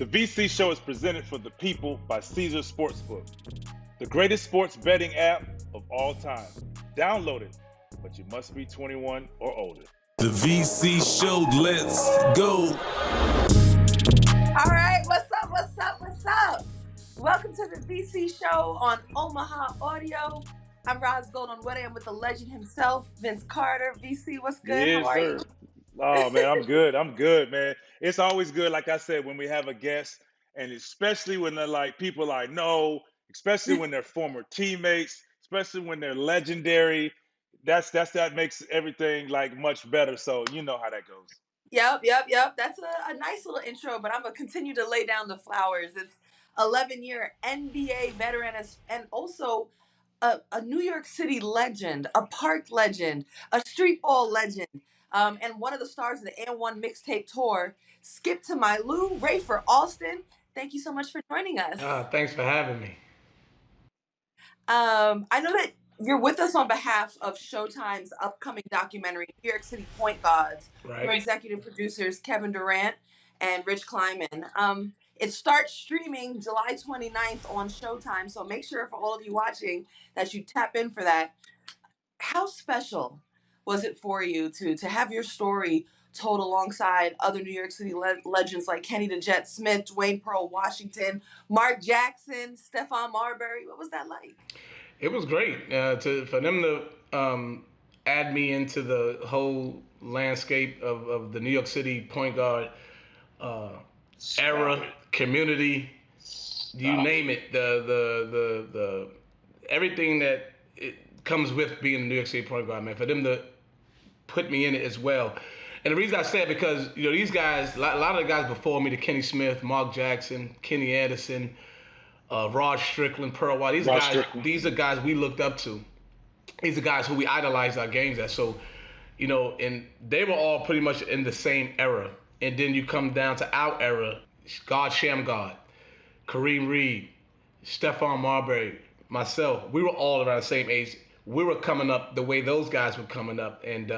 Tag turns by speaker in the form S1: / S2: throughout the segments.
S1: The VC Show is presented for the people by Caesar Sportsbook, the greatest sports betting app of all time. Download it, but you must be 21 or older.
S2: The VC Show, let's go.
S3: All right, what's up? Welcome to the VC Show on Omaha Audio. I'm Roz Gold on what I am with the legend himself, Vince Carter. VC, what's good?
S1: Yes,
S3: how are
S1: sir.
S3: you?
S1: Oh, man, I'm good, man. It's always good, like I said, when we have a guest, and especially when they're like people I know, especially when they're former teammates, especially when they're legendary. That makes everything like much better. So you know how that goes.
S3: Yep. That's a nice little intro, but I'm going to continue to lay down the flowers. It's 11-year NBA veteran and also a New York City legend, a park legend, a streetball legend, and one of the stars of the N1 mixtape tour. Skip to my Lou, Rafer Alston. Thank you so much for joining us.
S4: Thanks for having me.
S3: I know that you're with us on behalf of Showtime's upcoming documentary, New York City Point Gods,
S4: Right.
S3: from executive producers Kevin Durant and Rich Kleiman. It starts streaming July 29th on Showtime, so make sure for all of you watching that you tap in for that. How special was it for you to have your story told alongside other New York City legends like Kenny the Jet Smith, Dwayne Pearl Washington, Mark Jackson, Stephon Marbury? What was that like?
S4: It was great for them to add me into the whole landscape of the New York City point guard era, community, you name it, the everything that it comes with being a New York City point guard, man. For them to put me in it as well. And the reason I say it because, you know, these guys, a lot of the guys before me, the Kenny Smith, Mark Jackson, Kenny Anderson, Rod Strickland, Pearl White, these are guys we looked up to. These are guys who we idolized our games at. So, you know, and they were all pretty much in the same era. And then you come down to our era, God Shamgod, Kareem Reed, Stephon Marbury, myself. We were all around the same age. We were coming up the way those guys were coming up. And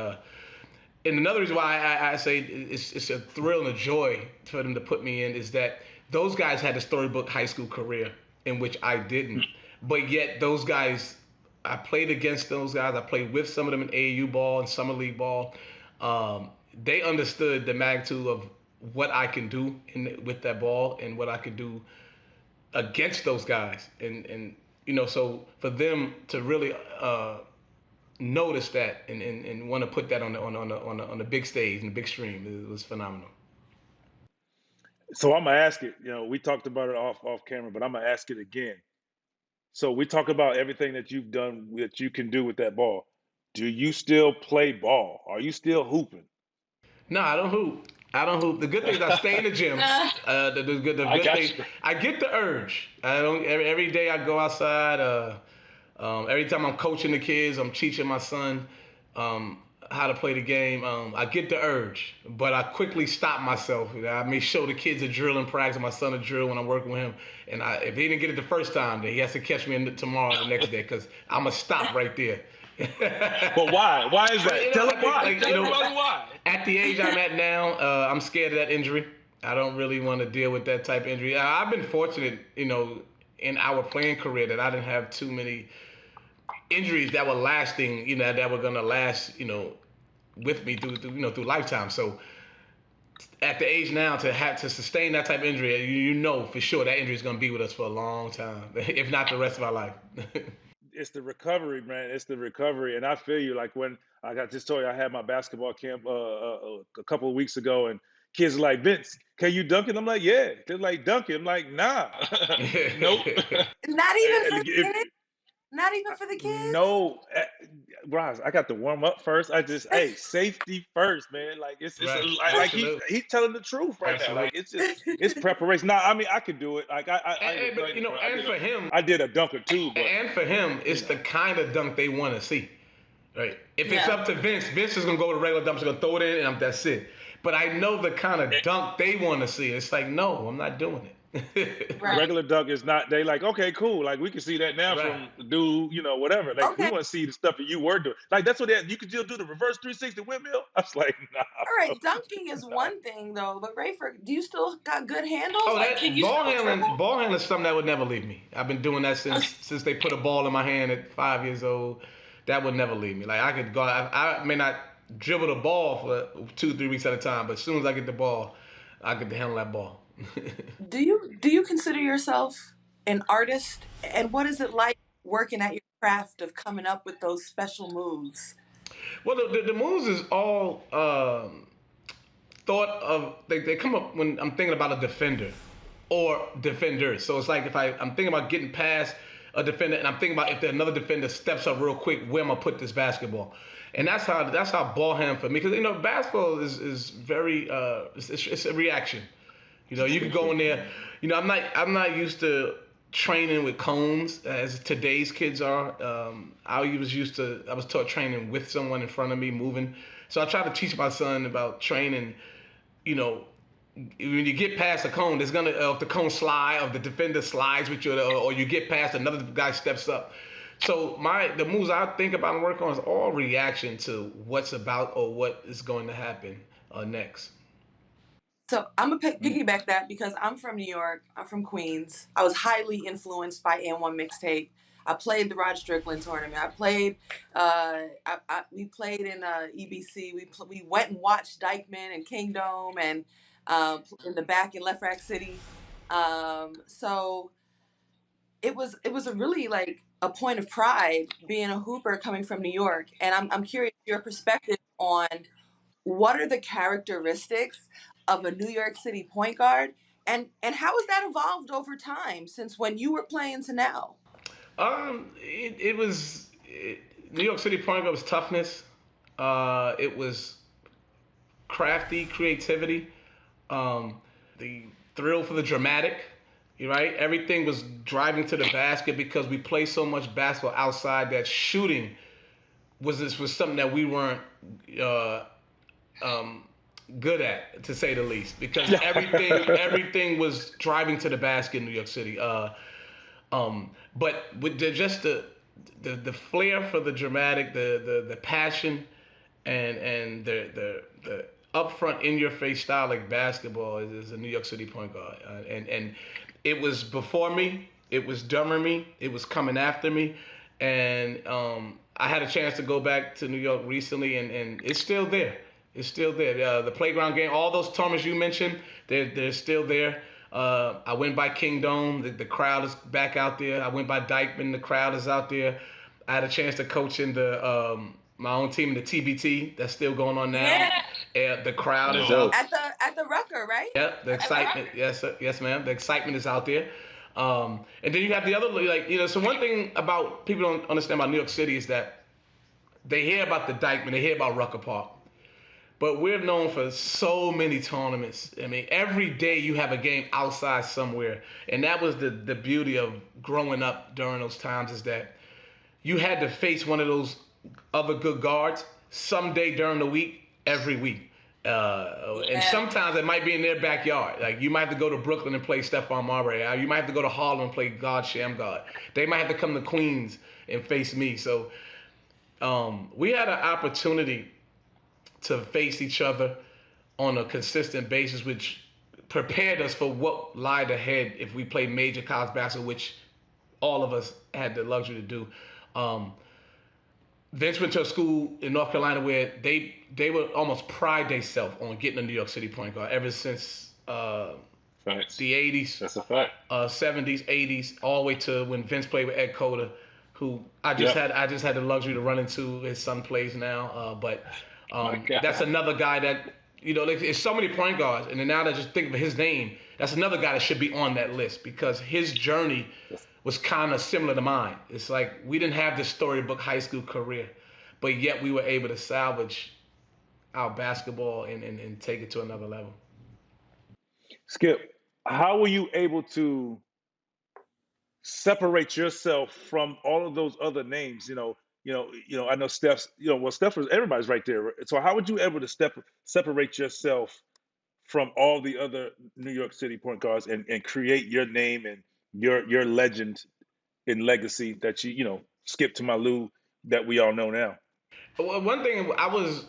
S4: another reason why I say it's a thrill and a joy for them to put me in is that those guys had a storybook high school career in which I didn't. But yet those guys, I played against those guys. I played with some of them in AAU ball and summer league ball. They understood the magnitude of what I can do with that ball and what I could do against those guys. And you know, so for them to really notice that and want to put that on the big stage and the big stream, it was phenomenal.
S1: So I'm gonna ask it. You know, we talked about it off camera, but I'm gonna ask it again. So we talk about everything that you've done that you can do with that ball. Do you still play ball? Are you still hooping?
S4: No, I don't hoop. The good thing is I stay in the gym. The good thing, I get the urge. I don't. Every day I go outside. Every time I'm coaching the kids, I'm teaching my son how to play the game. I get the urge, but I quickly stop myself. I may show the kids a drill in practice, my son a drill when I'm working with him. And if he didn't get it the first time, then he has to catch me tomorrow, the next day, because I'm going to stop right there.
S1: But why? Why is that? Tell him why. Tell everybody why.
S4: At the age I'm at now, I'm scared of that injury. I don't really want to deal with that type of injury. I've been fortunate, you know, in our playing career that I didn't have too many injuries that were lasting, you know, that were going to last, you know, with me through lifetime. So at the age now to have to sustain that type of injury, you know for sure that injury is going to be with us for a long time, if not the rest of our life.
S1: It's the recovery, man. It's the recovery. And I feel you. Like when just told you I had my basketball camp a couple of weeks ago, and kids are like, Vince, can you dunk it? I'm like, yeah. They're like, dunk it. I'm like, nah. Nope.
S3: Not even for the kids? Not even for the kids?
S1: No. Roz, I got to warm up first. Safety first, man. Like it's
S4: Right.
S1: like he's telling the truth right now. Like it's preparation. Nah, I mean I could do it. Like
S4: but, you know, and for him,
S1: I did a dunk or two. But,
S4: and for him, it's the kind of dunk they want to see. Right. If it's up to Vince is gonna go with a regular dunk, he's gonna throw it in, and that's it. But I know the kind of dunk they want to see. It's like, no, I'm not doing it.
S3: Right.
S1: Regular dunk is not. They like, okay, cool. Like we can see that now
S4: Right.
S1: from the dude, whatever. Like we
S3: Okay.
S1: want to see the stuff that you were doing. Like that's what you could still do the reverse 360 windmill. I was like, nah,
S3: All
S1: bro,
S3: right. Dunking is
S1: nah.
S3: one thing though, but Rafer, do you still got good handles?
S4: Oh,
S3: Like, can
S4: that
S3: you still dribble?
S4: ball handling is something that would never leave me. I've been doing that since they put a ball in my hand at 5 years old. That would never leave me. Like I could go. I may not dribble the ball for 2-3 weeks at a time, but as soon as I get the ball, I can handle that ball.
S3: Do you consider yourself an artist? And what is it like working at your craft of coming up with those special moves?
S4: Well, the moves is all thought of. They come up when I'm thinking about a defender or defenders. So it's like if I'm thinking about getting past a defender, and I'm thinking about if another defender steps up real quick, where am I put this basketball? And that's how ball handling for me, because basketball is very it's a reaction. You can go in there. I'm not used to training with cones as today's kids are. I was taught training with someone in front of me moving. So I try to teach my son about training. When you get past a cone, there's gonna if the cone slide, or the defender slides with you, or you get past another guy steps up. So the moves I think about and work on is all reaction to what's about or what is going to happen next.
S3: So I'm gonna piggyback that because I'm from New York. I'm from Queens. I was highly influenced by N1 mixtape. I played the Rod Strickland tournament. I played. We played in EBC. We went and watched Dykeman and Kingdom and in the back in Left Rack City. So it was a really like a point of pride being a hooper coming from New York. And I'm curious your perspective on what are the characteristics of a New York City point guard, and how has that evolved over time since when you were playing to now?
S4: It was New York City point guard was toughness. It was crafty creativity. The thrill for the dramatic. Right? Everything was driving to the basket because we play so much basketball outside that shooting was something that we weren't good at, to say the least, because everything was driving to the basket in New York City. But with just the flair for the dramatic, the passion, and the upfront, in your face style like basketball is a New York City point guard, and it was before me, it was during me, it was coming after me, and I had a chance to go back to New York recently, and it's still there. It's still there. The playground game, all those tournaments you mentioned, they're still there. I went by Kingdom, the crowd is back out there. I went by Dykeman, the crowd is out there. I had a chance to coach in my own team, the TBT, that's still going on now.
S3: Yeah.
S4: The crowd is out.
S3: At the Rucker, right?
S4: Yeah, the excitement. Yes, sir. Yes, ma'am. The excitement is out there. And then you have the other, so one thing about people don't understand about New York City is that they hear about the Dykeman, they hear about Rucker Park. But we're known for so many tournaments. I mean, every day you have a game outside somewhere. And that was the beauty of growing up during those times, is that you had to face one of those other good guards someday during the week, every week. And sometimes it might be in their backyard. Like you might have to go to Brooklyn and play Stephon Marbury. You might have to go to Harlem and play God Shamgod. They might have to come to Queens and face me. So we had an opportunity to face each other on a consistent basis, which prepared us for what lied ahead if we played major college basketball, which all of us had the luxury to do. Vince went to a school in North Carolina where they would almost pride themselves on getting a New York City point guard ever since the 80s.
S1: That's a fact.
S4: 70s, 80s, all the way to when Vince played with Ed Cota, who I just had the luxury to run into. His son plays now, but that's another guy that, there's so many point guards, and then now that I just think of his name, that's another guy that should be on that list because his journey was kind of similar to mine. It's like we didn't have the storybook high school career, but yet we were able to salvage our basketball and take it to another level.
S1: Skip, how were you able to separate yourself from all of those other names? I know Steph's. Steph was, everybody's right there. So how would you able to separate yourself from all the other New York City point guards and create your name and your legend and legacy that you Skip to Malou that we all know now.
S4: Well, one thing I was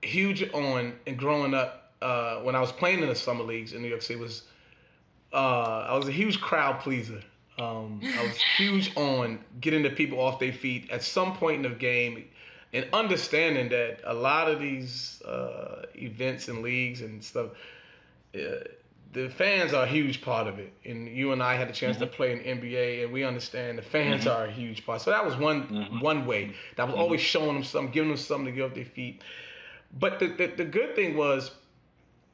S4: huge on and growing up when I was playing in the summer leagues in New York City was I was a huge crowd pleaser. I was huge on getting the people off their feet at some point in the game and understanding that a lot of these events and leagues and stuff, the fans are a huge part of it. And you and I had a chance to play in NBA, and we understand the fans are a huge part. So that was one way. That was always showing them something, giving them something to get off their feet. But the good thing was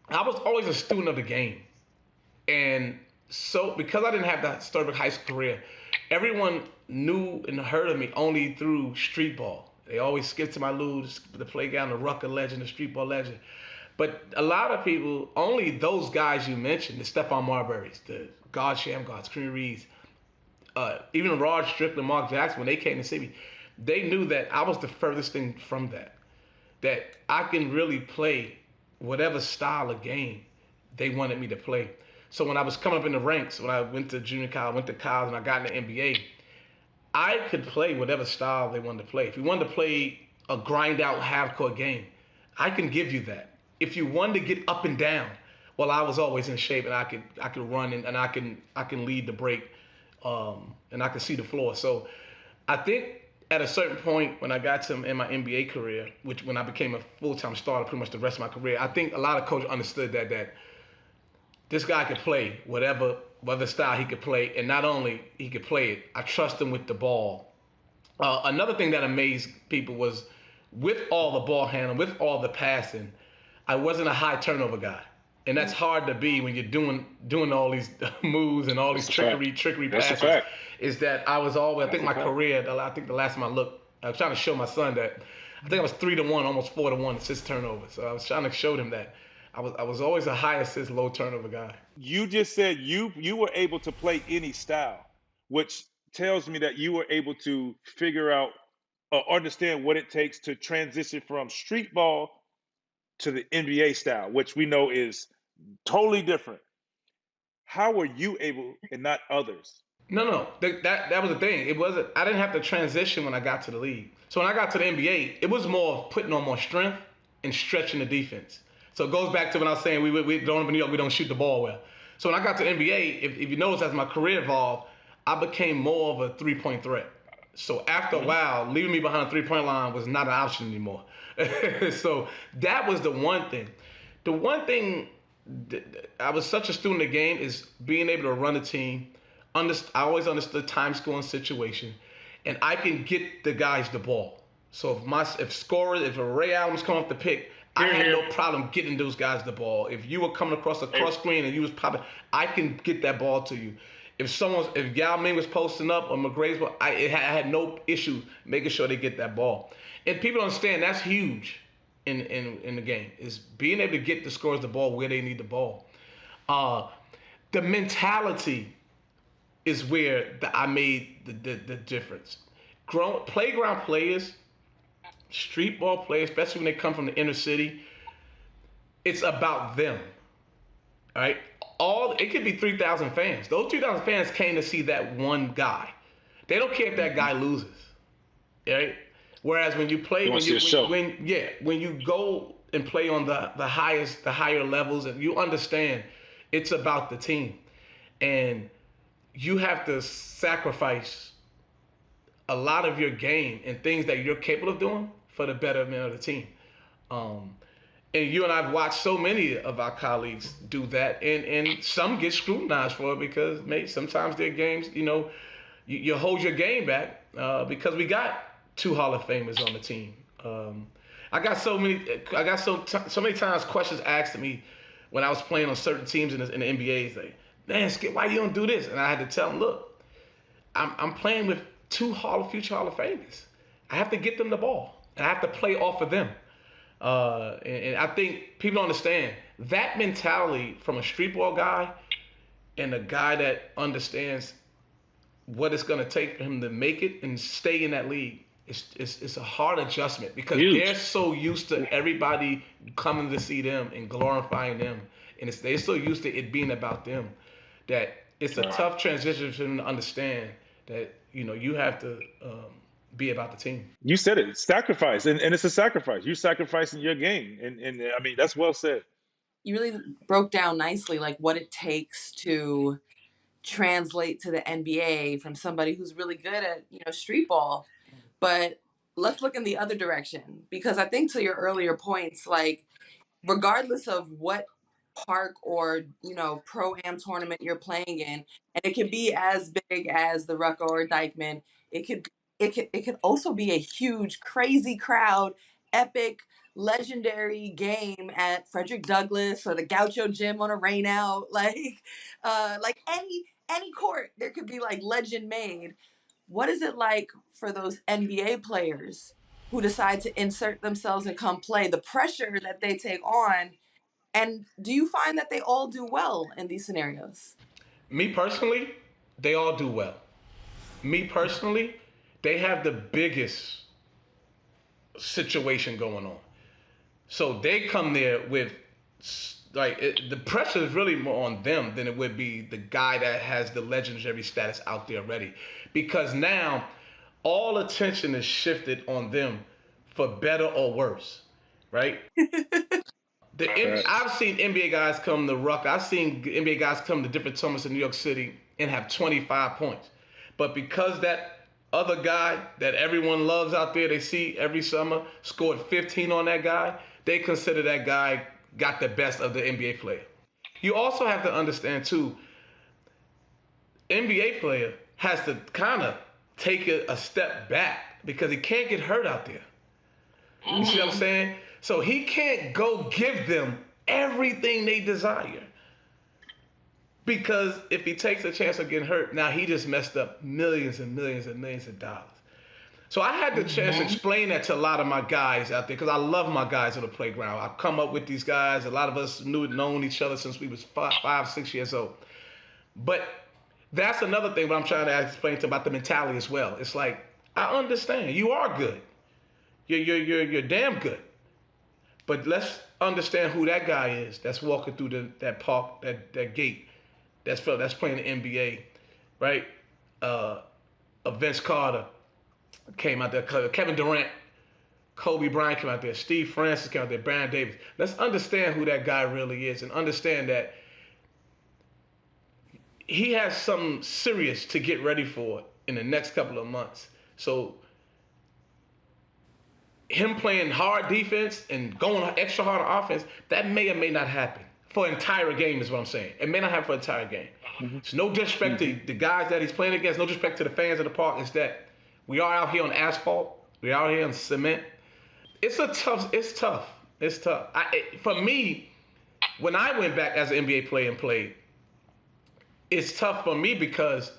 S4: I was always a student of the game. And so because I didn't have that Stuyvesant High School career, everyone knew and heard of me only through streetball. They always skipped to my Lou, the playground, the Rucker legend, the streetball legend. But a lot of people, only those guys you mentioned, the Stephon Marburys, the God Shamgars, Kareem Reeds, even Rod Strickland, Mark Jackson, when they came to see me, they knew that I was the furthest thing from that I can really play whatever style of game they wanted me to play. So when I was coming up in the ranks, when I went to junior college, went to college, and I got in the NBA, I could play whatever style they wanted to play. If you wanted to play a grind-out half-court game, I can give you that. If you wanted to get up and down, well, I was always in shape, and I could run and I can lead the break, and I could see the floor. So I think at a certain point when I got to in my NBA career, which when I became a full-time starter, pretty much the rest of my career, I think a lot of coaches understood that this guy could play whatever style he could play, and not only he could play it, I trust him with the ball. Another thing that amazed people was with all the ball handling, with all the passing, I wasn't a high turnover guy. And that's hard to be when you're doing all these moves and all these trickery passes. Is that I was always, I think my career, I think the last time I looked, I was trying to show my son that I think I was 3-1, almost 4-1 assist turnover. So I was trying to show him that I was always a high assist, low turnover guy.
S1: You just said you were able to play any style, which tells me that you were able to figure out or understand what it takes to transition from street ball to the NBA style, which we know is totally different. How were you able and not others?
S4: No. That was the thing. It wasn't. I didn't have to transition when I got to the league. So when I got to the NBA, it was more of putting on more strength and stretching the defense. So it goes back to when I was saying we don't in New York, we don't shoot the ball well. So when I got to the NBA, if you notice as my career evolved, I became more of a three-point threat. So after a while, leaving me behind the three-point line was not an option anymore. So that was the one thing. The one thing I was such a student of the game is being able to run a team. I always understood time scoring situation, and I can get the guys the ball. So if Ray Allen's coming off the pick, I had no problem getting those guys the ball. If you were coming across a cross screen and you was popping, I can get that ball to you. If Yao Ming was posting up or McGrady's ball, I had no issue making sure they get that ball. And people understand that's huge in the game, is being able to get the scorers the ball where they need the ball. The mentality is where I made the difference. Playground players, street ball players, especially when they come from the inner city, it's about them. All right? It could be 3,000 fans. Those 3,000 fans came to see that one guy. They don't care if that guy loses. Right? Whereas when you play, when you go and play on the higher levels, and you understand it's about the team. And you have to sacrifice a lot of your game and things that you're capable of doing for the betterment of the team. And you and I have watched so many of our colleagues do that, and some get scrutinized for it because sometimes their games, you hold your game back because we got 2 Hall of Famers on the team. I got so many times questions asked to me when I was playing on certain teams in the NBA. Like, man, Skip, why you don't do this? And I had to tell them, look, I'm playing with 2 future Hall of Famers. I have to get them the ball, and I have to play off of them. And I think people don't understand that mentality from a street ball guy and a guy that understands what it's going to take for him to make it and stay in that league it's a hard adjustment because they're
S1: Huge.
S4: so used to everybody coming to see them and glorifying them, and they're so used to it being about them that it's a
S1: Right.
S4: tough transition for them to understand that you have to be about the team.
S1: You said it, sacrifice, and it's a sacrifice. You're sacrificing your game, and I mean that's well said.
S3: You really broke down nicely like what it takes to translate to the NBA from somebody who's really good at, street ball. But let's look in the other direction because I think to your earlier points, like regardless of what park or pro am tournament you're playing in, and it could be as big as the Rucker or Dykeman. It could also be a huge, crazy crowd, epic, legendary game at Frederick Douglass or the Gaucho Gym on a rainout, like any court, there could be like legend made. What is it like for those NBA players who decide to insert themselves and come play? The pressure that they take on, and do you find that they all do well in these scenarios?
S4: Me personally, they all do well. Me personally, they have the biggest situation going on. So they come there with the pressure is really more on them than it would be the guy that has the legendary status out there already, because now all attention is shifted on them for better or worse, right? I've seen NBA guys come to Ruck. I've seen NBA guys come to different tournaments in New York City and have 25 points. But because that other guy that everyone loves out there, they see every summer, scored 15 on that guy, they consider that guy got the best of the NBA player. You also have to understand, too, NBA player has to kind of take a step back because he can't get hurt out there. You see what I'm saying? So he can't go give them everything they desire. Because if he takes a chance of getting hurt, now he just messed up millions and millions and millions of dollars. So I had the chance to explain that to a lot of my guys out there because I love my guys on the playground. I've come up with these guys. A lot of us known each other since we was 5, 6 years old. But that's another thing what I'm trying to explain to about the mentality as well. It's like, I understand. You are good. You're damn good. But let's understand who that guy is that's walking through that park, that gate, that's playing the NBA, right? Vince Carter came out there. Kevin Durant, Kobe Bryant came out there. Steve Francis came out there. Baron Davis. Let's understand who that guy really is and understand that he has something serious to get ready for in the next couple of months. So him playing hard defense and going extra hard on offense, that may or may not happen for an entire game is what I'm saying. It may not happen for an entire game. It's no disrespect to the guys that he's playing against, no disrespect to the fans of the park. It's that we are out here on asphalt. We're out here on cement. It's tough. For me, when I went back as an NBA player and played, it's tough for me because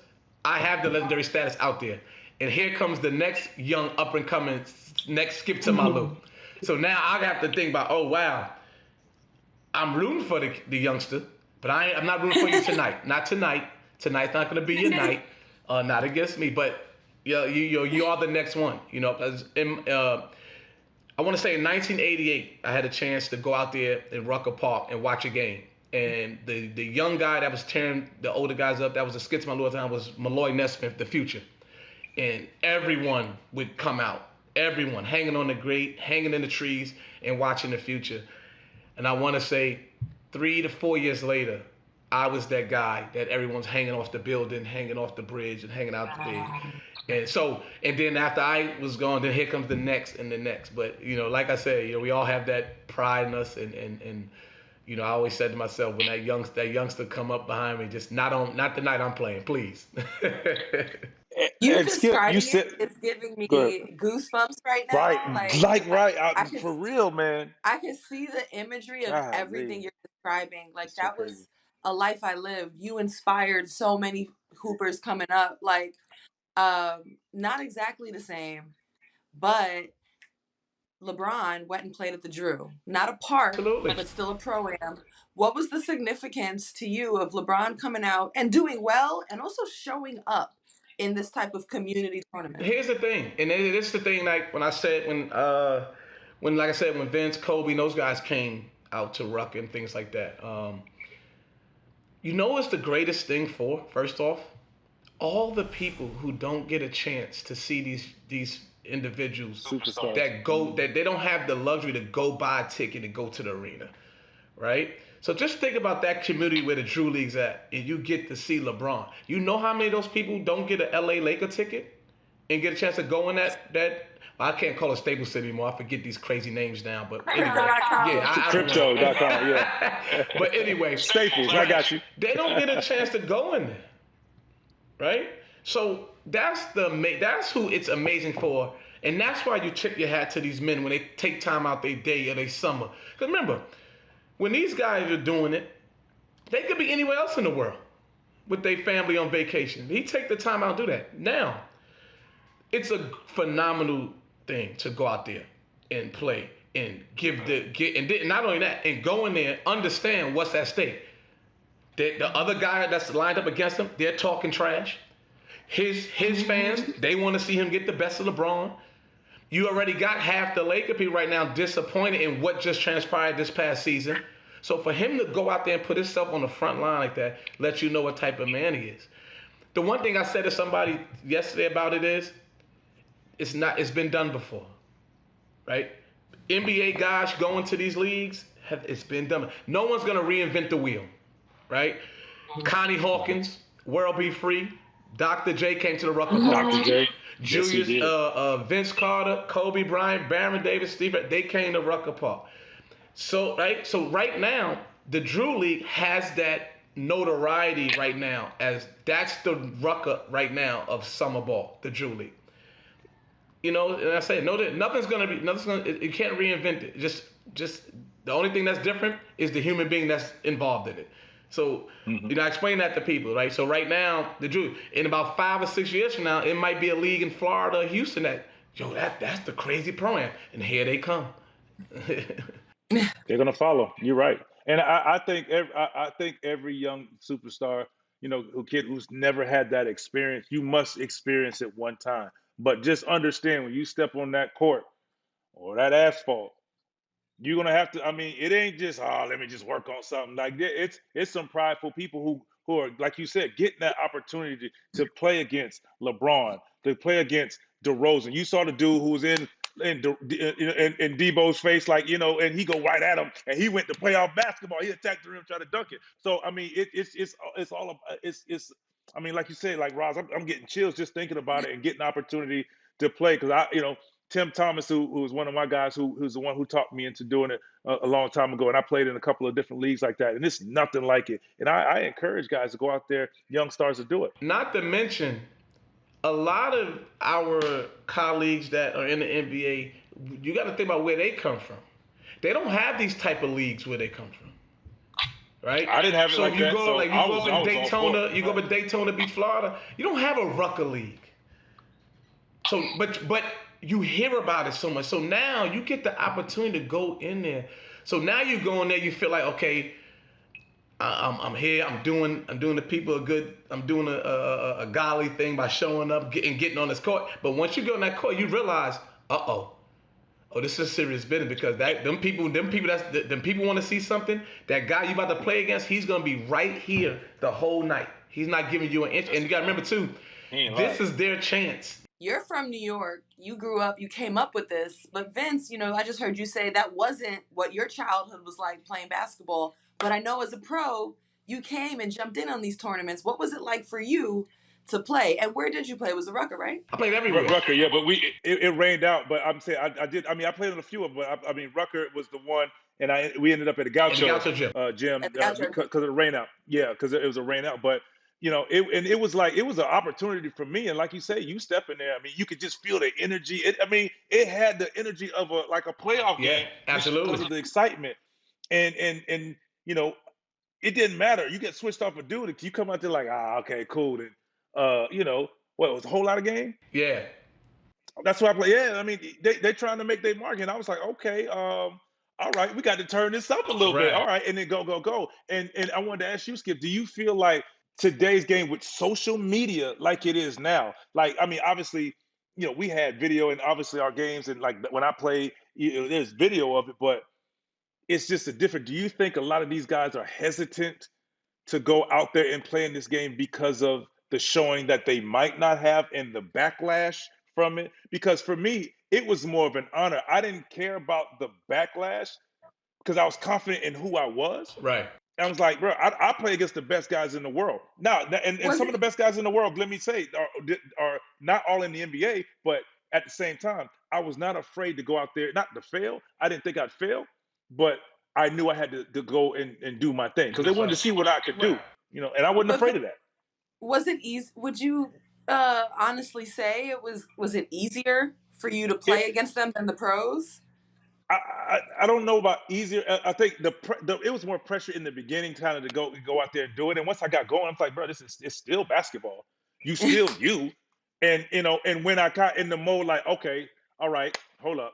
S4: I have the legendary status out there. And here comes the next young up-and-coming, next skip to my loop. So now I have to think about, oh, wow, I'm rooting for the youngster, but I'm not rooting for you tonight. Not tonight. Tonight's not going to be your night. Not against me, but you are the next one. I want to say in 1988, I had a chance to go out there in Rucker Park and watch a game. And the young guy that was tearing the older guys up, that was a skit to my Lord time, was Malloy Nesmith, the future. And everyone would come out. Everyone hanging on the grate, hanging in the trees, and watching the future. And I want to say 3 to 4 years later, I was that guy that everyone's hanging off the building, hanging off the bridge, and hanging out the bridge. And then after I was gone, then here comes the next and the next. But, like I said, we all have that pride in us. And I always said to myself, when that youngster come up behind me, just not the night I'm playing, please.
S3: You describing it's giving me goosebumps right now.
S1: Right. For real, man.
S3: I can see the imagery of everything you're describing. Like, that was a life I lived. You inspired so many hoopers coming up. Like, not exactly the same, but LeBron went and played at the Drew. Not a park,
S4: Absolutely.
S3: But still a pro-am. What was the significance to you of LeBron coming out and doing well and also showing up in this type of community tournament?
S4: Here's the thing, and it's the thing. Like when I said when like I said when Vince, Kobe, those guys came out to Rucker and things like that. You know what's the greatest thing for? First off, all the people who don't get a chance to see these individuals
S1: Superstars.
S4: that they don't have the luxury to go buy a ticket and go to the arena, right? So just think about that community where the Drew League's at, and you get to see LeBron. You know how many of those people don't get an LA Laker ticket and get a chance to go in that I can't call it Staples City anymore. I forget these crazy names now, but anyway,
S1: Crypto.com, yeah.
S4: But anyway,
S1: Staples, I got you.
S4: They don't get a chance to go in there, right? So that's who it's amazing for, and that's why you tip your hat to these men when they take time out their day or their summer. Because remember, when these guys are doing it, they could be anywhere else in the world with their family on vacation. He take the time out and do that. Now, it's a phenomenal thing to go out there and play and not only that, and go in there, understand what's at stake. The other guy that's lined up against him, they're talking trash. His fans, they want to see him get the best of LeBron. You already got half the Laker people right now disappointed in what just transpired this past season. So for him to go out there and put himself on the front line like that, lets you know what type of man he is. The one thing I said to somebody yesterday about it is, it's been done before, right? NBA guys going to these leagues, it's been done. No one's gonna reinvent the wheel, right? Connie Hawkins, World Be Free, Dr. J came to the Rucker Park.
S1: Dr. J.
S4: Julius,
S1: Yes,
S4: Vince Carter, Kobe Bryant, Baron Davis, Steve, they came to Rucker Park. So right now, the Drew League has that notoriety right now as that's the Rucker right now of summer ball, the Drew League. You know, and I say nothing's gonna you can't reinvent it. Just the only thing that's different is the human being that's involved in it. So, you know, I explain that to people, right? So right now, the Drew, in about 5 or 6 years from now, it might be a league in Florida or Houston that's the crazy pro-am. And here they come.
S1: They're gonna follow. You're right, and I think every young superstar, you know, kid who's never had that experience, you must experience it one time. But just understand when you step on that court or that asphalt, you're gonna have to. I mean, it ain't just let me just work on something. Like it's some prideful people who are, like you said, getting that opportunity to play against LeBron, to play against DeRozan. You saw the dude who was in Debo's face, like, you know, and he go right at him, and he went to playoff basketball. He attacked the rim, tried to dunk it. So I mean, it's all about, it's. I mean, like you said, like Roz, I'm getting chills just thinking about it and getting the opportunity to play because Tim Thomas, who was one of my guys, who's the one who taught me into doing it a long time ago, and I played in a couple of different leagues like that, and it's nothing like it. And I encourage guys to go out there, young stars, to do it.
S4: Not to mention, a lot of our colleagues that are in the NBA, you got to think about where they come from. They don't have these type of leagues where they come from, right?
S1: I didn't have it
S4: so
S1: like
S4: you
S1: that.
S4: Go,
S1: so
S4: like you
S1: I
S4: go
S1: was,
S4: up in Daytona, you go up in Daytona Beach, Florida. You don't have a Rucker League. So, but you hear about it so much. So now you get the opportunity to go in there. So now you go in there, you feel like, okay, I'm here. I'm doing the people a good. I'm doing a godly thing by showing up and getting on this court. But once you go on that court, you realize, oh, this is serious business because them people want to see something. That guy you about to play against, he's gonna be right here the whole night. He's not giving you an inch. And you gotta remember too, this is their chance.
S3: You're from New York. You grew up, you came up with this. But Vince, you know, I just heard you say that wasn't what your childhood was like playing basketball. But I know as a pro, you came and jumped in on these tournaments. What was it like for you to play? And where did you play? It was the Rucker, right?
S4: I played everywhere.
S1: Rucker, yeah, but it rained out. But I'm saying I did. I mean, I played on a few of them, but I mean, Rucker was the one, and we ended up at the Gaucho gym because of the rain out. Yeah, because it was a rain out. But you know, it was an opportunity for me. And like you say, you step in there. I mean, you could just feel the energy. It had the energy of a playoff game.
S4: Yeah, absolutely.
S1: Because of the excitement, and you know, it didn't matter. You get switched off a dude. You come out there like, okay, cool. And you know, what, it was a whole lot of game.
S4: Yeah,
S1: that's why I play. Yeah, I mean, they trying to make their mark, and I was like, okay, all right, we got to turn this up a little bit. All right, and then go. And I wanted to ask you, Skip, do you feel like today's game with social media like it is now. Like, I mean, obviously, we had video and obviously our games and like when I play, there's video of it, but it's just a different. Do you think a lot of these guys are hesitant to go out there and play in this game because of the showing that they might not have and the backlash from it? Because for me, it was more of an honor. I didn't care about the backlash because I was confident in who I was.
S4: Right.
S1: I was like, bro, I play against the best guys in the world. Now, and
S3: Was
S1: some of the
S3: it
S1: best guys in the world, let me say, are not all in the NBA, but at the same time, I was not afraid to go out there, not to fail. I didn't think I'd fail, but I knew I had to go and do my thing because they wanted to see what I could do, and I wasn't
S3: but
S1: afraid of that.
S3: was it easy? Would you honestly say was it easier for you to
S1: It,
S3: play against them than the pros?
S1: I don't know about easier. I think it was more pressure in the beginning, kind of to go out there and do it. And once I got going, I'm like, bro, it's still basketball. You still you, and when I got in the mode, like, okay, all right, hold up,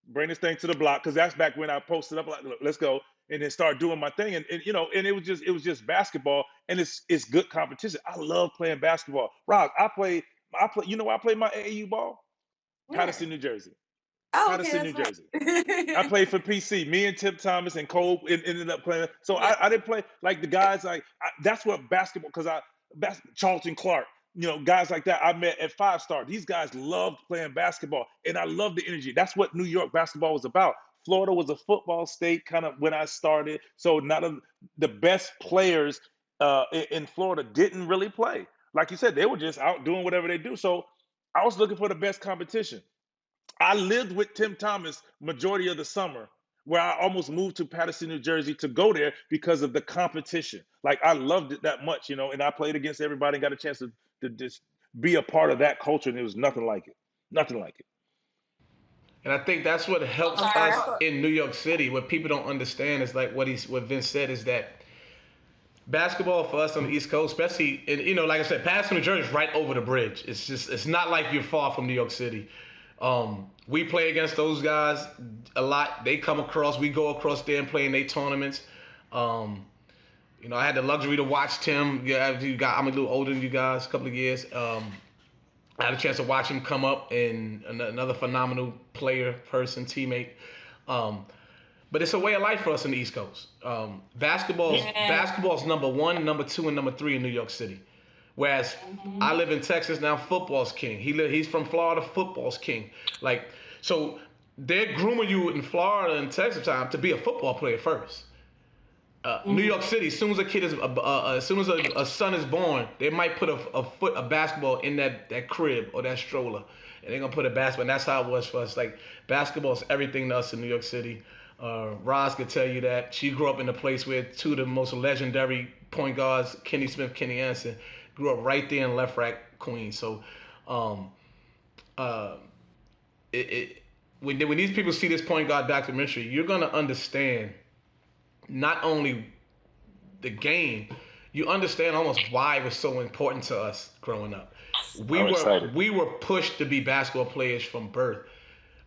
S1: bring this thing to the block, because that's back when I posted up like, look, let's go, and then start doing my thing, and it was just basketball, and it's good competition. I love playing basketball. Rob, I play. I play my AAU ball,
S3: Where?
S1: Patterson, New Jersey.
S3: Oh, okay,
S1: Patterson,
S3: that's
S1: New Jersey. I
S3: right.
S1: played for PC. Me and Tip Thomas and Cole ended up playing. So
S3: Yeah.
S1: I didn't play like the guys that's what basketball, because Charlton Clark, guys like that I met at 5 Star. These guys loved playing basketball, and I love the energy. That's what New York basketball was about. Florida was a football state kind of when I started, so not the best players in Florida didn't really play. Like you said, they were just out doing whatever they do. So I was looking for the best competition. I lived with Tim Thomas majority of the summer, where I almost moved to Patterson, New Jersey to go there because of the competition. Like, I loved it that much, and I played against everybody and got a chance to just be a part of that culture, and it was nothing like it. Nothing like it.
S4: And I think that's what helps
S3: I'm sorry.
S4: us in New York City. What people don't understand is like what Vince said is that basketball for us on the East Coast, especially in, like I said, Patterson, New Jersey is right over the bridge. It's not like you're far from New York City. We play against those guys a lot. They come across, we go across there and play in their tournaments. I had the luxury to watch Tim. Yeah, I'm a little older than you guys, a couple of years. I had a chance to watch him come up, and another phenomenal player, person, teammate. But it's a way of life for us in the East Coast. Basketball's number one, number two, and number three in New York City. Whereas I live in Texas now, football's king. He's from Florida, football's king. Like, so they're grooming you in Florida and Texas time to be a football player first. New York City, as soon as a son is born, they might put a basketball in that crib or that stroller, and they're gonna put a basketball. And that's how it was for us. Like, basketball is everything to us in New York City. Roz could tell you that she grew up in a place where two of the most legendary point guards, Kenny Smith, Kenny Anderson, grew up right there in Left Rack, Queens. So, when these people see this point guard documentary, you're gonna understand not only the game, you understand almost why it was so important to us growing up. We were pushed to be basketball players from birth,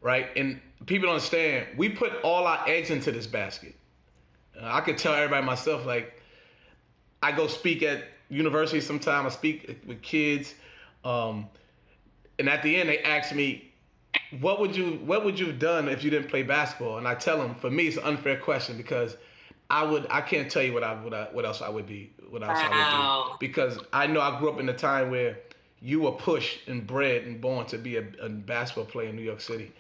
S4: right? And people don't understand, we put all our eggs into this basket. I could tell everybody myself, like, I go speak at university sometimes, I speak with kids, and at the end they ask me, what would you have done if you didn't play basketball? And I tell them, for me, it's an unfair question, because I can't tell you what else I would be, what else I would do, because I know I grew up in a time where you were pushed and bred and born to be a basketball player in New York City.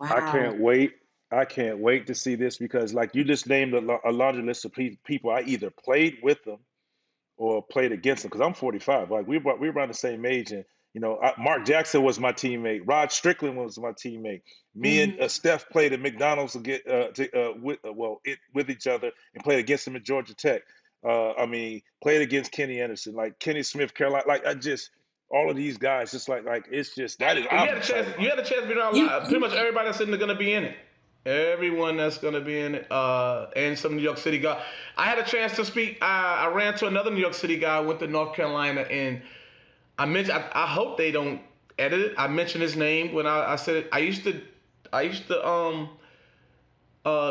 S1: I
S3: Wow.
S1: can't wait. I can't wait to see this because, like, you just named a laundry list of people I either played with them or played against them. Because I'm 45. Like, we around the same age, and Mark Jackson was my teammate. Rod Strickland was my teammate. Me and
S3: Mhm.
S1: Steph played at McDonald's with each other and played against him at Georgia Tech. Played against Kenny Anderson, like Kenny Smith, Carolina. Like, I just all of these guys, just like it's just that is.
S4: And
S1: I'm excited
S4: you
S1: about
S4: had a chance to be around
S3: You
S4: pretty much
S3: you
S4: everybody that's going to be in it. Everyone that's going to be in it, and some New York City guy. I had a chance to speak. I ran to another New York City guy. Went to North Carolina, and I mentioned. I hope they don't edit it. I mentioned his name when I said it. I used to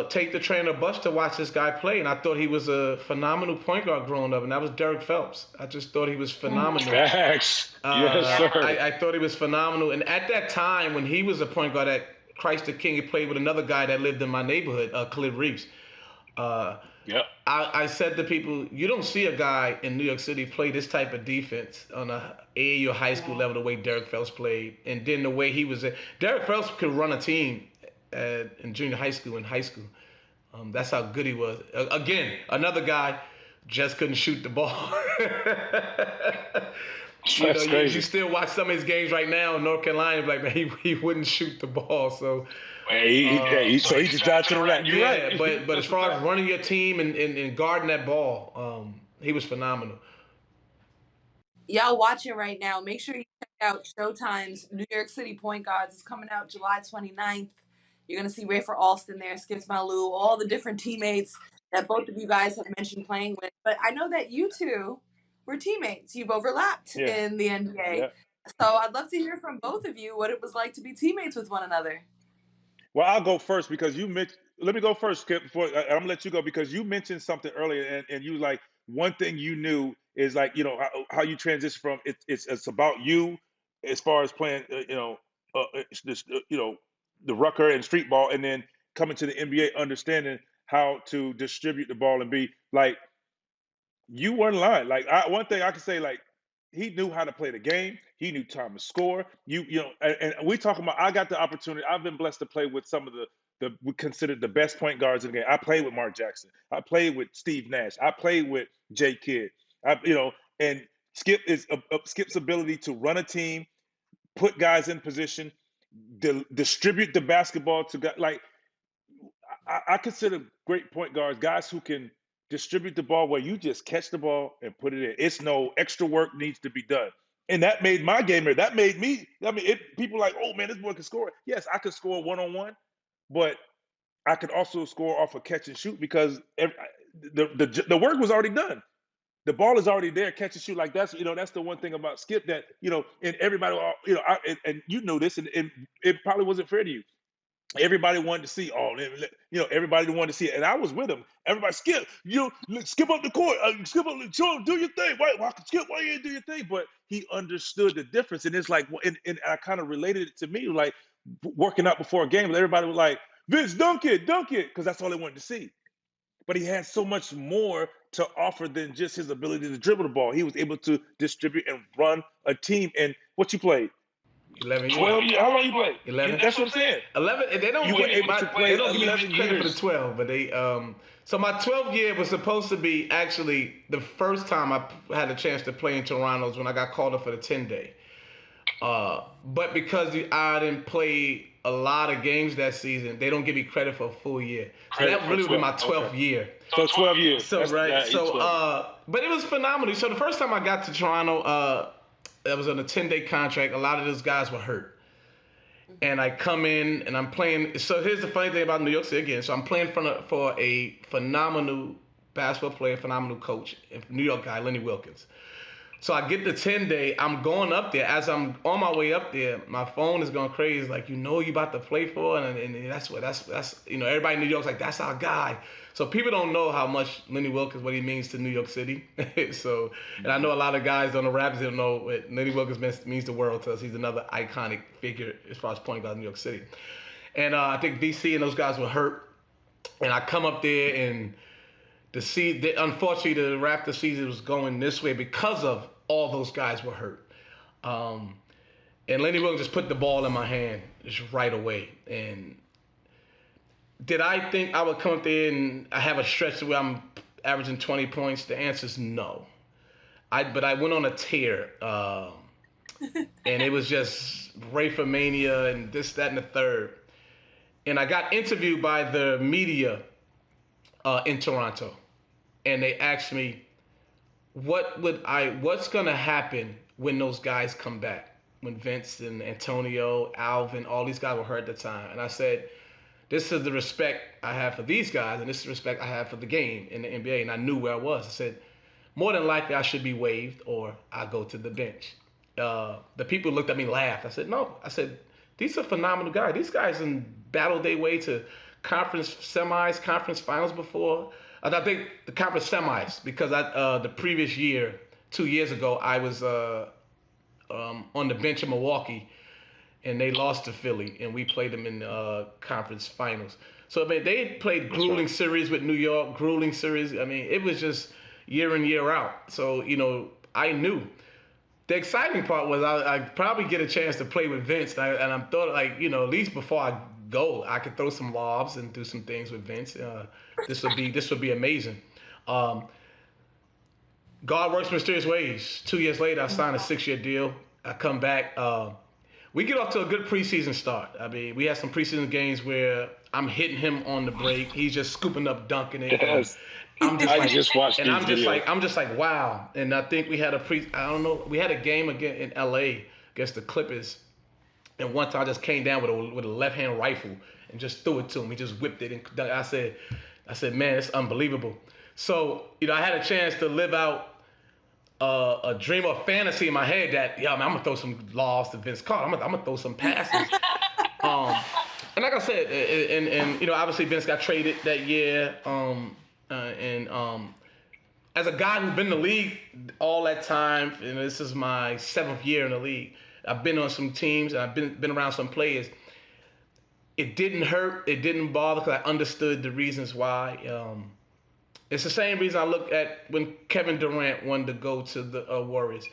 S4: take the train or bus to watch this guy play, and I thought he was a phenomenal point guard growing up, and that was Derek Phelps. I just thought he was phenomenal.
S1: Facts. Yes, sir.
S4: I thought he was phenomenal, and at that time when he was a point guard at Christ the King, he played with another guy that lived in my neighborhood, Khalid Reeves.
S1: Yep.
S4: I said to people, you don't see a guy in New York City play this type of defense on a AAU high school level the way Derek Phelps played, and then the way he was. Derek Phelps could run a team in junior high school and high school. That's how good he was. Again, another guy just couldn't shoot the ball.
S1: That's crazy.
S4: You still watch some of his games right now in North Carolina, like, man, he wouldn't shoot the ball. So
S1: so he just died to the rack. You're right.
S4: But as far as running your team and guarding that ball, he was phenomenal.
S3: Y'all watching right now, make sure you check out Showtime's New York City Point Gods. It's coming out July 29th. You're going to see Rafer Alston there, Skips Malou, all the different teammates that both of you guys have mentioned playing with. But I know that you two were teammates. You've overlapped in the NBA. Yeah. So I'd love to hear from both of you what it was like to be teammates with one another.
S1: Well, I'll go first because you mentioned. Let me go first, Skip. Before I'm gonna let you go because you mentioned something earlier, and you like one thing you knew is like how you transition from it's about you as far as playing the Rucker and streetball, and then coming to the NBA, understanding how to distribute the ball and be like you weren't lying. Like one thing I can say, like he knew how to play the game. He knew time to score. And we talking about. I got the opportunity. I've been blessed to play with some of the we considered the best point guards in the game. I played with Mark Jackson. I played with Steve Nash. I played with Jay Kidd. And Skip is Skip's ability to run a team, put guys in position, distribute the basketball to guys. Like I consider great point guards guys who can distribute the ball where you just catch the ball and put it in. It's no extra work needs to be done. And that made my gamer. That made me. I mean, people like, oh man, this boy can score. Yes, I could score 1-on-1, but I could also score off a catch and shoot because the work was already done. The ball is already there, catch and shoot. Like that's the one thing about Skip that and everybody and you know this, and it probably wasn't fair to you. Everybody wanted to see everybody wanted to see it, and I was with him. Everybody skip up the court, skip up, do your thing. Why Skip? Why you didn't do your thing? But he understood the difference, and it's like, and I kind of related it to me, like working out before a game. Everybody was like, Vince, dunk it, because that's all they wanted to see. But he had so much more to offer than just his ability to dribble the ball. He was able to distribute and run a team. And what you played?
S4: 11 years.
S1: 12 years. How long you played?
S4: 11.
S1: That's what I'm saying.
S4: 11. They don't give me credit for the 12, but they. So my 12th year was supposed to be actually the first time I had a chance to play in Toronto's when I got called up for the 10-day. But because I didn't play a lot of games that season, they don't give me credit for a full year. So that really would be my 12th year.
S1: So 12 years.
S4: So but it was phenomenal. So the first time I got to Toronto, I was on a 10-day contract. A lot of those guys were hurt. And I come in and I'm playing. So here's the funny thing about New York City again. So I'm playing for a phenomenal basketball player, phenomenal coach, New York guy, Lenny Wilkins. So I get the 10-day. I'm going up there. As I'm on my way up there, my phone is going crazy. Like, you about to play for, and that's everybody in New York's like, that's our guy. So people don't know how much Lenny Wilkins, what he means to New York City. And I know a lot of guys on the Raptors don't know what Lenny Wilkins means the world to us. He's another iconic figure as far as point guard in New York City. And I think VC and those guys were hurt. And I come up there and unfortunately the Raptor season was going this way because of all those guys were hurt. And Lenny Wilkins just put the ball in my hand just right away. And did I think I would come up there and I have a stretch where I'm averaging 20 points? The answer is no. But I went on a tear. And it was just Rafer Mania and this, that, and the third. And I got interviewed by the media in Toronto. And they asked me, what's going to happen when those guys come back? When Vince and Antonio, Alvin, all these guys were hurt at the time. And I said, this is the respect I have for these guys, and this is the respect I have for the game in the NBA. And I knew where I was. I said, more than likely I should be waived or I go to the bench. The people looked at me and laughed. I said, no. I said, these are phenomenal guys. These guys battled their way to conference semis, conference finals before. I think the conference semis because the previous year, 2 years ago, I was on the bench in Milwaukee, and they lost to Philly, and we played them in the conference finals. So I mean, they played grueling series with New York, grueling series. I mean, it was just year in, year out. So I knew. The exciting part was I'd probably get a chance to play with Vince, and I thought at least before I go, I could throw some lobs and do some things with Vince. This would be amazing. God works mysterious ways. 2 years later, I signed a 6-year deal. I come back. We get off to a good preseason start. I mean, we had some preseason games where I'm hitting him on the break. He's just scooping up, dunking it.
S1: Yes.
S4: I'm just
S1: I just watched these videos.
S4: I'm just like, wow. And I think we had we had a game again in LA against the Clippers. And one time I just came down with a left-hand rifle and just threw it to him. He just whipped it. And I said, man, it's unbelievable. So, I had a chance to live out a dream or fantasy in my head that, I'm going to throw some lobs to Vince Carter. I'm going to throw some passes. And like I said, and obviously Vince got traded that year. As a guy who's been in the league all that time, and this is my 7th year in the league, I've been on some teams and I've been around some players. It didn't hurt. It didn't bother because I understood the reasons why. It's the same reason I look at when Kevin Durant wanted to go to the Warriors.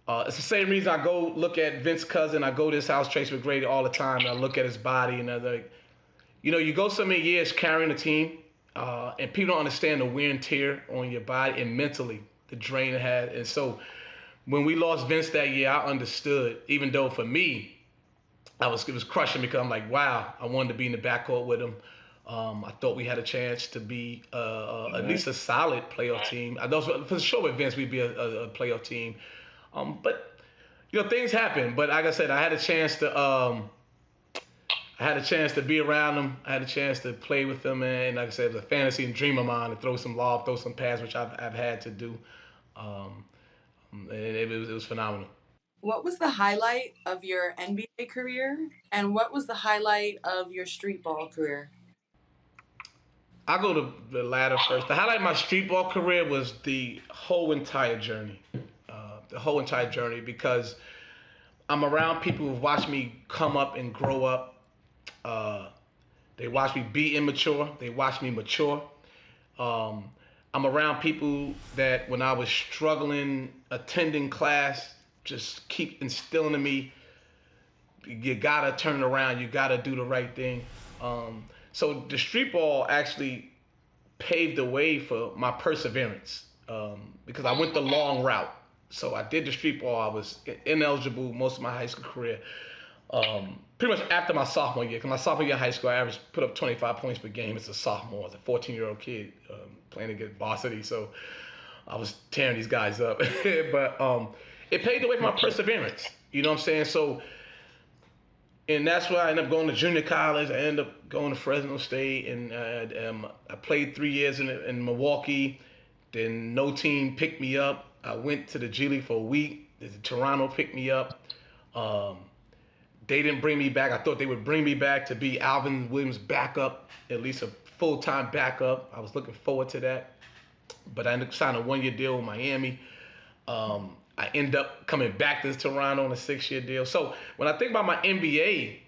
S4: It's the same reason I go look at Vince's cousin. I go to his house, Tracy McGrady, all the time. And I look at his body and I'm like, you go so many years carrying a team, and people don't understand the wear and tear on your body and mentally the drain it had. And so when we lost Vince that year, I understood. Even though for me, it was crushing because I'm like, wow, I wanted to be in the backcourt with him. I thought we had a chance to be at least a solid playoff team. I know for sure with Vince we'd be a playoff team. But things happen. But like I said, I had a chance to be around him. I had a chance to play with him, and like I said, it was a fantasy and dream of mine to throw some lob, throw some pass, which I've had to do. And it was phenomenal.
S3: What was the highlight of your NBA career, and what was the highlight of your streetball career?
S4: I'll go to the latter first. The highlight of my streetball career was the whole entire journey. Because I'm around people who've watched me come up and grow up. They watch me be immature. They watch me mature. I'm around people that when I was struggling attending class, just keep instilling in me, you gotta turn it around. You gotta do the right thing. So the street ball actually paved the way for my perseverance because I went the long route. So I did the street ball. I was ineligible most of my high school career. Pretty much after my sophomore year, because my sophomore year of high school, I put up 25 points per game as a sophomore, as a 14-year-old kid playing against varsity. So I was tearing these guys up. But it paved the way for my perseverance. You know what I'm saying? So, and that's why I ended up going to junior college. I ended up going to Fresno State, and I played 3 years in Milwaukee. Then no team picked me up. I went to the G League for a week. Toronto picked me up. They didn't bring me back. I thought they would bring me back to be Alvin Williams' backup, at least a full-time backup. I was looking forward to that. But I ended up signing a 1-year deal with Miami. I ended up coming back to Toronto on a 6-year deal. So when I think about my NBA,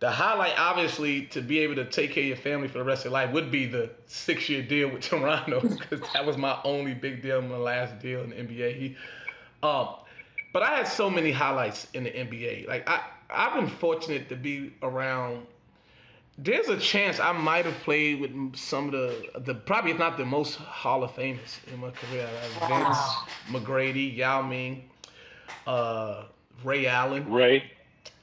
S4: the highlight, obviously, to be able to take care of your family for the rest of your life would be the 6-year deal with Toronto, because that was my only big deal, my last deal in the NBA. But I had so many highlights in the NBA. Like I've been fortunate to be around. There's a chance I might have played with some of the probably if not the most Hall of Famers in my career. Vince, McGrady, Yao Ming, Ray Allen.
S1: Ray.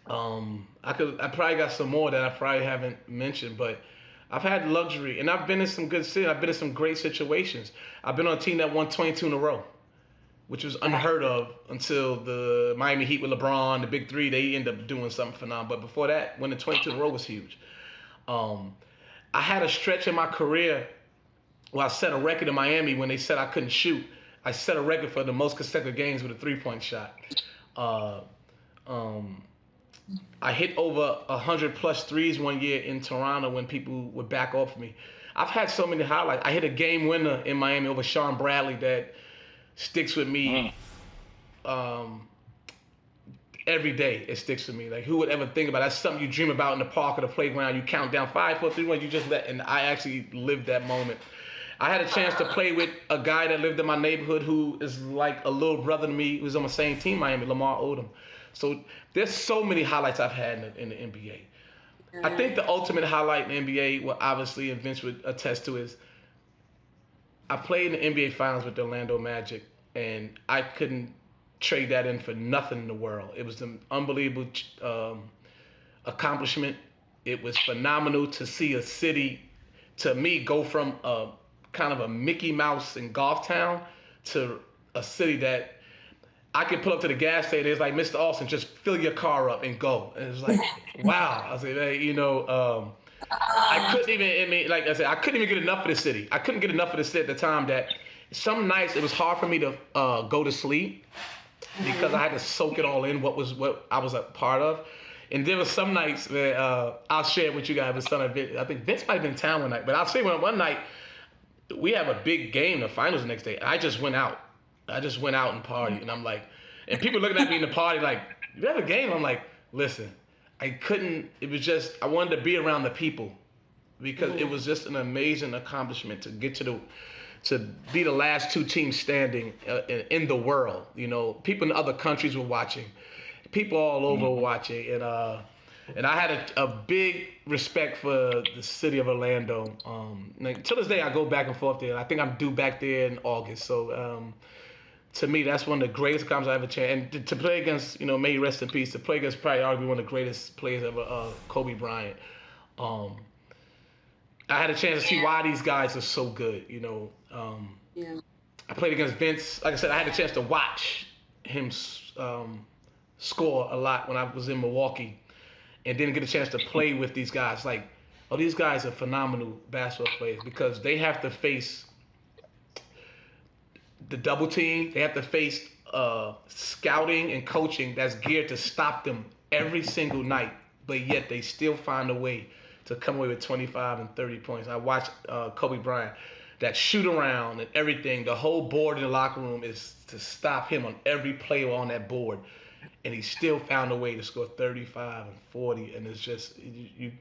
S4: I probably got some more that I probably haven't mentioned, but I've had luxury, and I've been in some good cities. I've been in some great situations. I've been on a team that won 22 in a row, which was unheard of until the Miami Heat with LeBron, the Big Three. They ended up doing something phenomenal. But before that, winning 22 in a row was huge. I had a stretch in my career where I set a record in Miami when they said I couldn't shoot. I set a record for the most consecutive games with a three-point shot. I hit over 100+ threes one year in Toronto when people would back off me. I've had so many highlights. I hit a game winner in Miami over Sean Bradley that sticks with me. Every day it sticks with me. Like, who would ever think about it? That's something you dream about in the park or the playground. You count down 5, 4, 3, 1. You just let, and I actually lived that moment. I had a chance to play with a guy that lived in my neighborhood who is like a little brother to me. Who was on the same team, Miami, Lamar Odom. So there's so many highlights I've had in the NBA. I think the ultimate highlight in the NBA, what obviously, and Vince would attest to, is I played in the NBA Finals with the Orlando Magic, and I couldn't trade that in for nothing in the world. It was an unbelievable accomplishment. It was phenomenal to see a city, to me, go from a kind of a Mickey Mouse in golf town to a city that I could pull up to the gas station. It's like, Mr. Alston, just fill your car up and go. And it's like, wow. I said, hey, I couldn't even, like I said, I couldn't even get enough of the city. I couldn't get enough of the city at the time that some nights it was hard for me to go to sleep because I had to soak it all in, what I was a part of. And there was some nights where I'll share with you guys with son of Vince. I think Vince might have been in town one night, but I'll say one night we have a big game, the finals the next day. I just went out. And partied, and I'm like, and people looking at me in the party like, you have a game? I'm like, listen, I couldn't. It was just I wanted to be around the people because it was just an amazing accomplishment to get to be the last 2 teams standing in the world. People in other countries were watching, people all over were watching, and I had a big respect for the city of Orlando. To this day, I go back and forth there. I think I'm due back there in August. So to me, that's one of the greatest accomplishments I ever changed. And to play against, may he rest in peace, to play against probably arguably one of the greatest players ever, Kobe Bryant. I had a chance to see why these guys are so good. I played against Vince. Like I said, I had a chance to watch him score a lot when I was in Milwaukee, and didn't get a chance to play with these guys. Like, these guys are phenomenal basketball players because they have to face the double team. They have to face scouting and coaching that's geared to stop them every single night, but yet they still find a way to come away with 25 and 30 points. I watched Kobe Bryant, that shoot around and everything. The whole board in the locker room is to stop him on every play on that board. And he still found a way to score 35 and 40. And it's just, you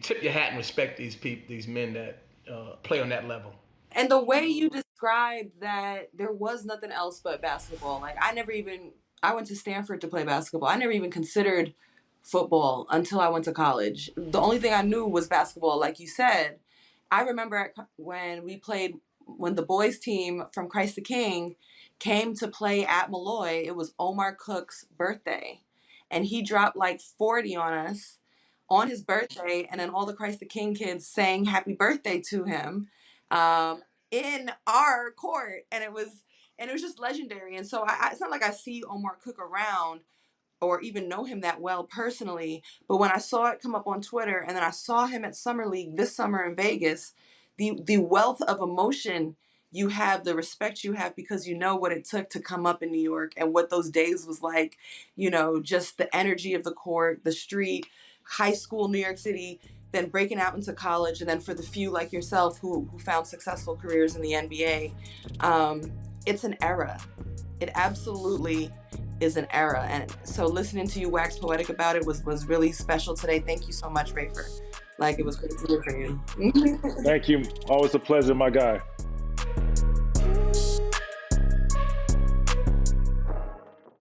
S4: tip your hat and respect these men that play on that level.
S3: And the way you described that there was nothing else but basketball. Like, I went to Stanford to play basketball. I never even considered football until I went to college. The only thing I knew was basketball, like you said. I remember when the boys team from Christ the King came to play at Malloy, it was Omar Cook's birthday. And he dropped like 40 on us on his birthday. And then all the Christ the King kids sang happy birthday to him in our court. And it was just legendary. And so it's not like I see Omar Cook around or even know him that well personally. But when I saw it come up on Twitter, and then I saw him at Summer League this summer in Vegas, the wealth of emotion you have, the respect you have, because you know what it took to come up in New York and what those days was like, just the energy of the court, the street, high school, New York City, then breaking out into college. And then for the few like yourself who found successful careers in the NBA, it's an era. It absolutely is an era. And so listening to you wax poetic about it was really special today. Thank you so much, Rafer. Like, it was great to hear from you.
S1: Thank you. Always a pleasure, my guy.